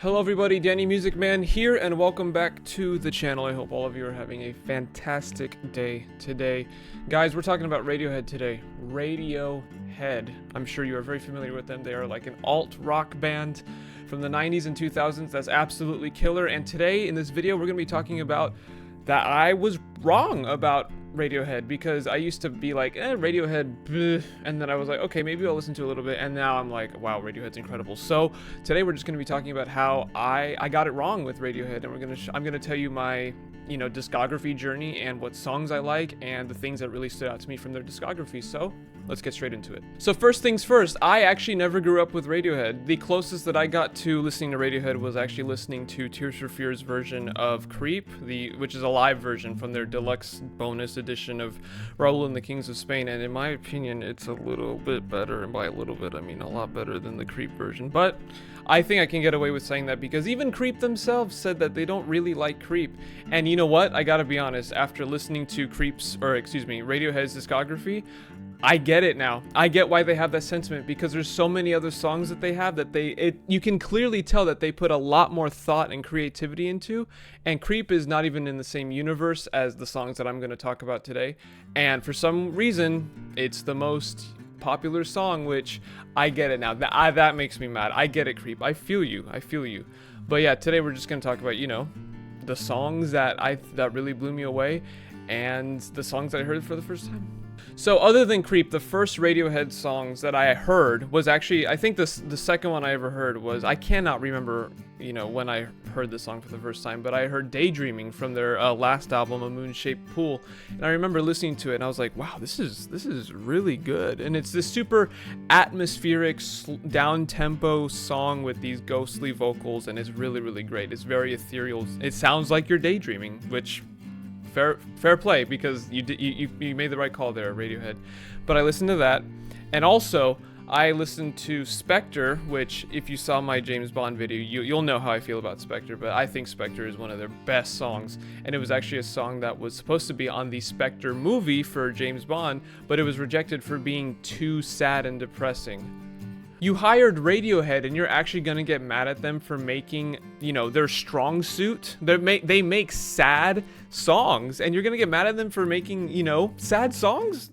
Hello everybody, Danny Music Man here, and welcome back to the channel. I hope all of you are having a fantastic day today. Guys, we're talking about Radiohead today. Radiohead. I'm sure you are very familiar with them. They are like an alt-rock band from the 90s and 2000s that's absolutely killer. And today, in this video, we're going to be talking about that I was wrong about Radiohead, because I used to be like, Radiohead, bleh, and then I was like, okay, maybe I'll listen to a little bit, and now I'm like, wow, Radiohead's incredible. So today we're just going to be talking about how I got it wrong with Radiohead, and I'm gonna tell you my discography journey and what songs I like and the things that really stood out to me from their discography. So let's get straight into it. So first things first, I actually never grew up with Radiohead. The closest that I got to listening to Radiohead was actually listening to Tears for Fears version of Creep, which is a live version from their deluxe bonus edition of Raoul and the Kings of Spain, and in my opinion it's a little bit better, and by a little bit I mean a lot better than the Creep version. But I think I can get away with saying that because even Creep themselves said that they don't really like Creep. And you know what? I gotta be honest, after listening to Radiohead's discography, I get it now. I get why they have that sentiment, because there's so many other songs that they have that you can clearly tell that they put a lot more thought and creativity into, and Creep is not even in the same universe as the songs that I'm going to talk about today. And for some reason, it's the most popular song, which I get it now. That makes me mad. I get it, Creep. I feel you. But yeah, today we're just going to talk about, the songs that really blew me away and the songs that I heard for the first time. So other than Creep, the first Radiohead songs that I heard was actually, I think the second one I ever heard was, I cannot remember, when I heard the song for the first time, but I heard Daydreaming from their last album, A Moon-Shaped Pool. And I remember listening to it and I was like, wow, this is really good. And it's this super atmospheric, down-tempo song with these ghostly vocals, and it's really, really great. It's very ethereal. It sounds like you're daydreaming, which... Fair play, because you made the right call there, Radiohead. But I listened to that, and also I listened to Spectre, which, if you saw my James Bond video, you'll know how I feel about Spectre. But I think Spectre is one of their best songs, and it was actually a song that was supposed to be on the Spectre movie for James Bond, but it was rejected for being too sad and depressing. You hired Radiohead, and you're actually gonna get mad at them for making, their strong suit. They make sad songs, and you're gonna get mad at them for making, sad songs?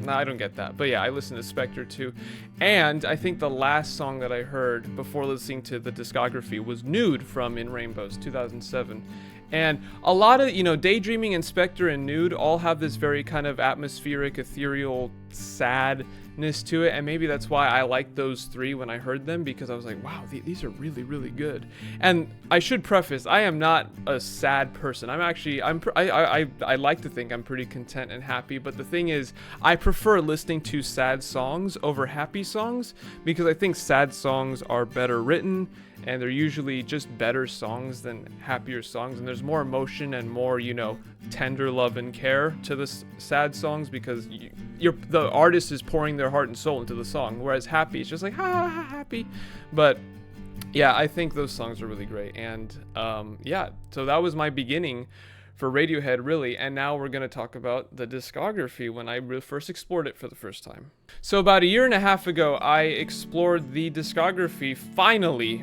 I don't get that. But yeah, I listened to Spectre too. And I think the last song that I heard before listening to the discography was Nude from In Rainbows, 2007. And a lot of, Daydreaming and Spectre and Nude all have this very kind of atmospheric, ethereal, sadness to it. And maybe that's why I liked those three when I heard them, because I was like, wow, these are really, really good. And I should preface, I am not a sad person. I like to think I'm pretty content and happy. But the thing is, I prefer listening to sad songs over happy songs, because I think sad songs are better written, and they're usually just better songs than happier songs, and there's more emotion and more, tender love and care to the sad songs, because the artist is pouring their heart and soul into the song, whereas happy, it's just like, happy. But yeah, I think those songs are really great. And so that was my beginning for Radiohead, really. And now we're going to talk about the discography when I first explored it for the first time. So about a year and a half ago, I explored the discography. Finally,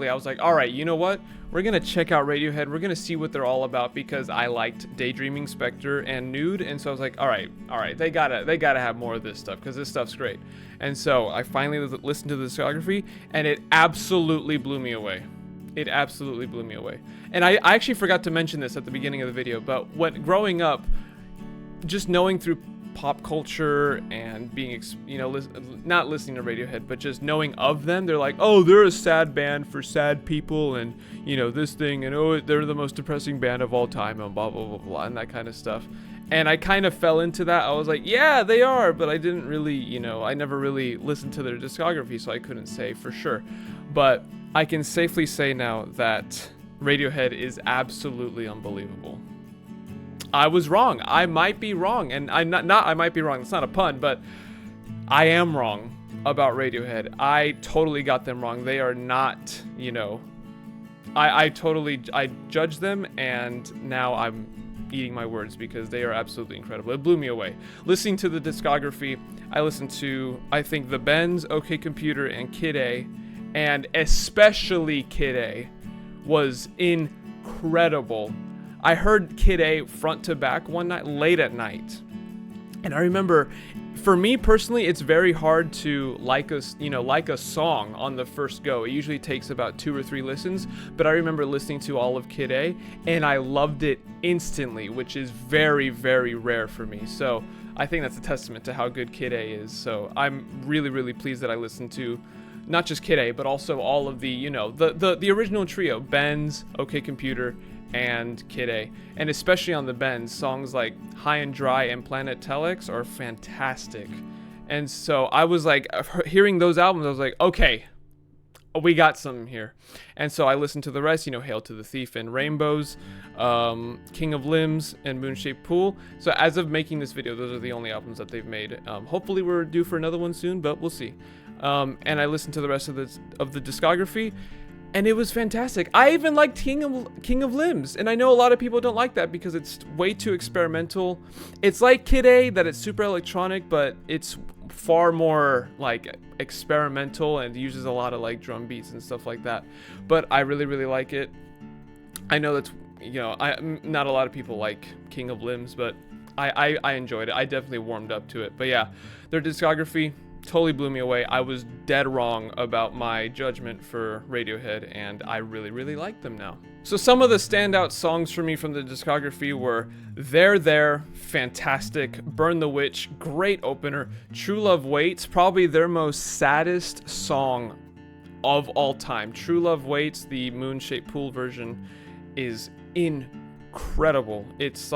I was like, all right, you know what? We're going to check out Radiohead. We're going to see what they're all about, because I liked Daydreaming, Spectre, and Nude. And so I was like, all right, they gotta have more of this stuff, because this stuff's great. And so I finally listened to the discography, and it absolutely blew me away. It absolutely blew me away. And I actually forgot to mention this at the beginning of the video, but growing up, just knowing through pop culture and being, not listening to Radiohead, but just knowing of them, they're like, oh, they're a sad band for sad people, and, this thing, and oh, they're the most depressing band of all time, and blah, blah, blah, blah, and that kind of stuff. And I kind of fell into that. I was like, yeah, they are, but I didn't really, I never really listened to their discography, so I couldn't say for sure. But I can safely say now that Radiohead is absolutely unbelievable. I was wrong. I might be wrong, and I might be wrong. It's not a pun, but I am wrong about Radiohead. I totally got them wrong. They are not, I judged them, and now I'm eating my words, because they are absolutely incredible. It blew me away. Listening to the discography, I listened to, I think, The Bends, OK Computer, and Kid A. and especially Kid A was incredible. I heard Kid A front to back one night, late at night. And I remember, for me personally, it's very hard to like a song on the first go. It usually takes about 2 or 3 listens, but I remember listening to all of Kid A, and I loved it instantly, which is very, very rare for me. So I think that's a testament to how good Kid A is. So I'm really, really pleased that I listened to not just Kid A, but also all of the, the original trio, Benz, OK Computer, and Kid A. And especially on the Benz, songs like High and Dry and Planet Telex are fantastic. And so I was like, hearing those albums, I was like, okay, we got something here. And so I listened to the rest, Hail to the Thief and Rainbows, King of Limbs and Moon-Shaped Pool. So as of making this video, those are the only albums that they've made. Hopefully we're due for another one soon, but we'll see. And I listened to the rest of the discography, and it was fantastic. I even liked King of Limbs, and I know a lot of people don't like that because it's way too experimental. It's like Kid A, that it's super electronic, but it's far more like experimental and uses a lot of like drum beats and stuff like that. But I really, really like it. I know that's, not a lot of people like King of Limbs, but I enjoyed it. I definitely warmed up to it. But yeah, their discography totally blew me away. I was dead wrong about my judgment for Radiohead, and I really, really like them now. So some of the standout songs for me from the discography were There, fantastic, Burn the Witch, great opener, True Love Waits, probably their most saddest song of all time. True Love Waits, the Moon-Shaped Pool version, is incredible. It's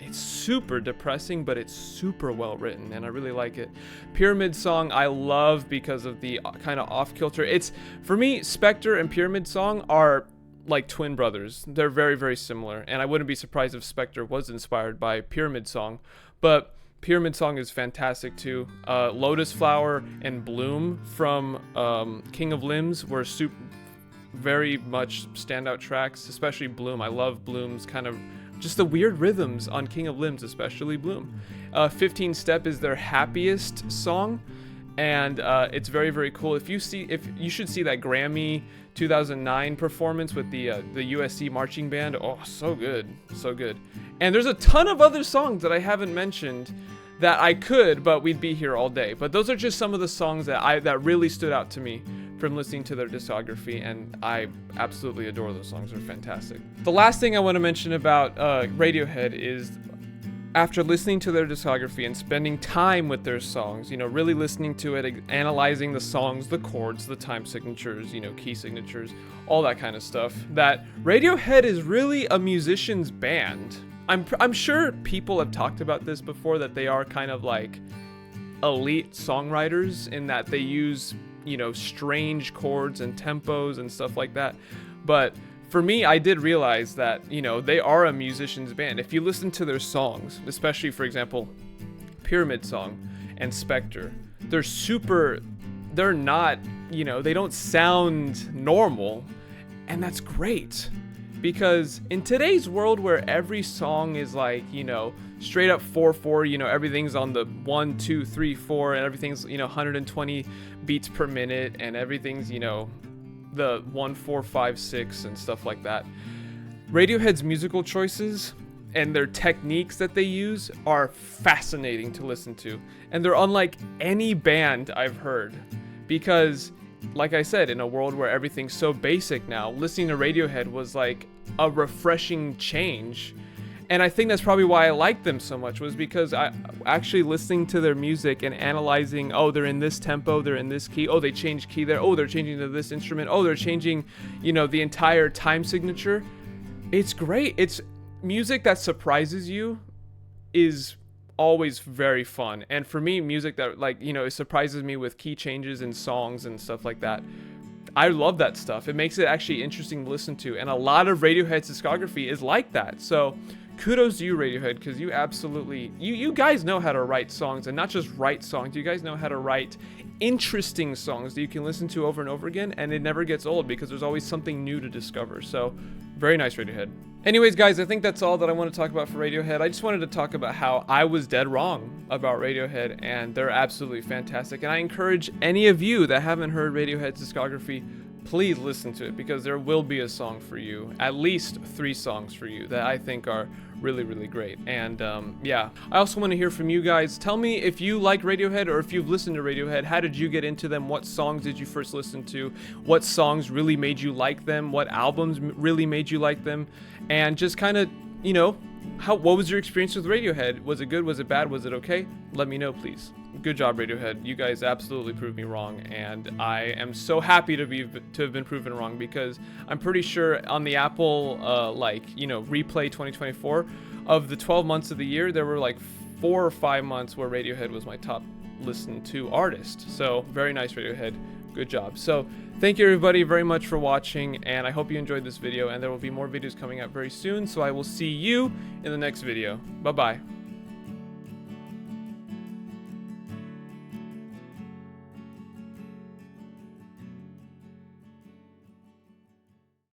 super depressing, but it's super well written, and I really like it. Pyramid Song I love because of the kind of off-kilter. It's, for me, Spectre and Pyramid Song are like twin brothers. They're very, very similar, and I wouldn't be surprised if Spectre was inspired by Pyramid Song, but Pyramid Song is fantastic too. Lotus Flower and Bloom from King of Limbs were very much standout tracks, especially Bloom. I love Bloom's kind of just the weird rhythms on King of Limbs, especially Bloom. 15 Step is their happiest song, and it's very, very cool. If you should see that Grammy 2009 performance with the USC marching band. Oh, so good, so good. And there's a ton of other songs that I haven't mentioned that I could, but we'd be here all day. But those are just some of the songs that really stood out to me from listening to their discography, and I absolutely adore those songs. They're fantastic. The last thing I want to mention about Radiohead is, after listening to their discography and spending time with their songs, really listening to it, analyzing the songs, the chords, the time signatures, key signatures, all that kind of stuff, that Radiohead is really a musician's band. I'm sure people have talked about this before, that they are kind of like elite songwriters in that they use strange chords and tempos and stuff like that. But for me, I did realize that, they are a musician's band. If you listen to their songs, especially, for example, Pyramid Song and Spectre, they're not, they don't sound normal. And that's great. Because in today's world where every song is like, straight up 4/4, everything's on the 1, 2, 3, 4, and everything's, 120 beats per minute, and everything's, the 1, 4, 5, 6 and stuff like that. Radiohead's musical choices and their techniques that they use are fascinating to listen to. And they're unlike any band I've heard. Because, like I said, in a world where everything's so basic now, listening to Radiohead was like a refreshing change. And I think that's probably why I liked them so much, was because I actually listening to their music and analyzing, oh, they're in this tempo, they're in this key, oh, they changed key there, oh, they're changing to this instrument, oh, they're changing, the entire time signature. It's great. It's music that surprises you is always very fun. And for me, music that it surprises me with key changes in songs and stuff like that, I love that stuff. It makes it actually interesting to listen to, and a lot of Radiohead's discography is like that. So kudos to you, Radiohead, because you absolutely, you guys know how to write songs, and not just write songs, you guys know how to write interesting songs that you can listen to over and over again, and it never gets old because there's always something new to discover. So very nice, Radiohead. Anyways, guys, I think that's all that I want to talk about for Radiohead. I just wanted to talk about how I was dead wrong about Radiohead, and they're absolutely fantastic. And I encourage any of you that haven't heard Radiohead's discography, please listen to it, because there will be a song for you, at least 3 songs for you that I think are really, really great. And yeah, I also want to hear from you guys. Tell me if you like Radiohead, or if you've listened to Radiohead, how did you get into them? What songs did you first listen to? What songs really made you like them? What albums really made you like them? And just kind of, you know, what was your experience with Radiohead? Was it good? Was it bad? Was it okay? Let me know, please. Good job, Radiohead. You guys absolutely proved me wrong, and I am so happy to have been proven wrong, because I'm pretty sure on the Apple Replay 2024, of the 12 months of the year, there were like 4 or 5 months where Radiohead was my top listened to artist. So very nice, Radiohead. Good job. So thank you, everybody, very much for watching, and I hope you enjoyed this video, and there will be more videos coming out very soon, so I will see you in the next video. Bye-bye.